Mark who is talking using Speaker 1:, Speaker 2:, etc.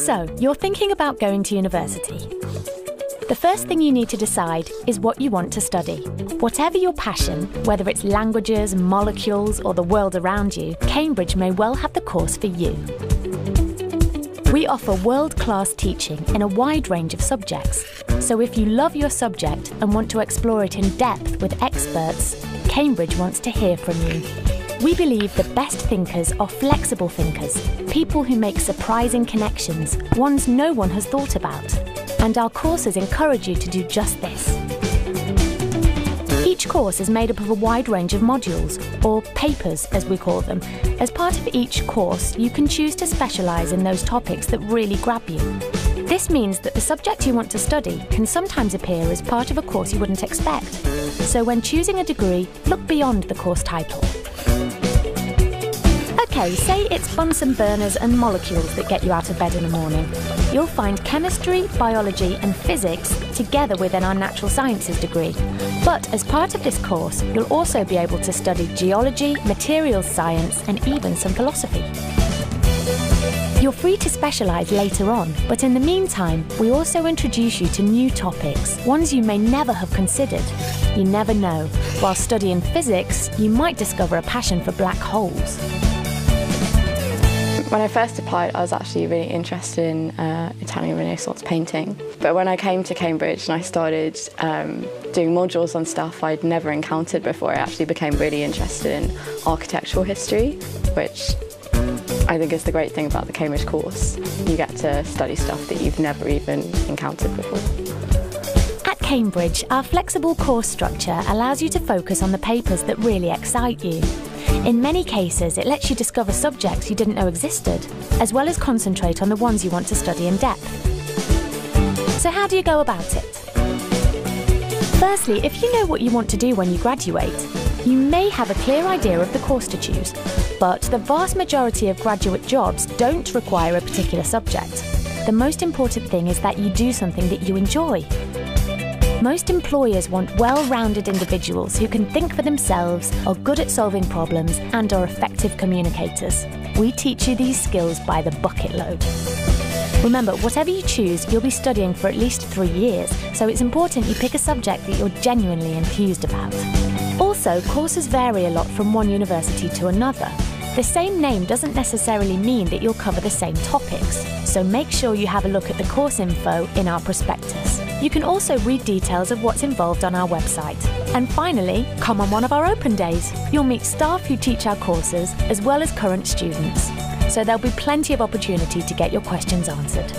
Speaker 1: So, you're thinking about going to university. The first thing you need to decide is what you want to study. Whatever your passion, whether it's languages, molecules, or the world around you, Cambridge may well have the course for you. We offer world-class teaching in a wide range of subjects. So if you love your subject and want to explore it in depth with experts, Cambridge wants to hear from you. We believe the best thinkers are flexible thinkers, people who make surprising connections, ones no one has thought about. And our courses encourage you to do just this. Each course is made up of a wide range of modules, or papers as we call them. As part of each course, you can choose to specialise in those topics that really grab you. This means that the subject you want to study can sometimes appear as part of a course you wouldn't expect. So when choosing a degree, look beyond the course title. Okay, say it's Bunsen burners and molecules that get you out of bed in the morning. You'll find chemistry, biology and physics together within our natural sciences degree. But as part of this course, you'll also be able to study geology, materials science and even some philosophy. You're free to specialise later on, but in the meantime, we also introduce you to new topics, ones you may never have considered. You never know. While studying physics, you might discover a passion for black holes.
Speaker 2: When I first applied, I was actually really interested in Italian Renaissance painting. But when I came to Cambridge and I started doing modules on stuff I'd never encountered before, I actually became really interested in architectural history, which I think is the great thing about the Cambridge course. You get to study stuff that you've never even encountered before.
Speaker 1: At Cambridge, our flexible course structure allows you to focus on the papers that really excite you. In many cases, it lets you discover subjects you didn't know existed, as well as concentrate on the ones you want to study in depth. So how do you go about it? Firstly, if you know what you want to do when you graduate, you may have a clear idea of the course to choose, but the vast majority of graduate jobs don't require a particular subject. The most important thing is that you do something that you enjoy. Most employers want well-rounded individuals who can think for themselves, are good at solving problems, and are effective communicators. We teach you these skills by the bucket load. Remember, whatever you choose, you'll be studying for at least 3 years, so it's important you pick a subject that you're genuinely enthused about. Also, courses vary a lot from one university to another. The same name doesn't necessarily mean that you'll cover the same topics, so make sure you have a look at the course info in our prospectus. You can also read details of what's involved on our website. And finally, come on one of our open days. You'll meet staff who teach our courses, as well as current students. So there'll be plenty of opportunity to get your questions answered.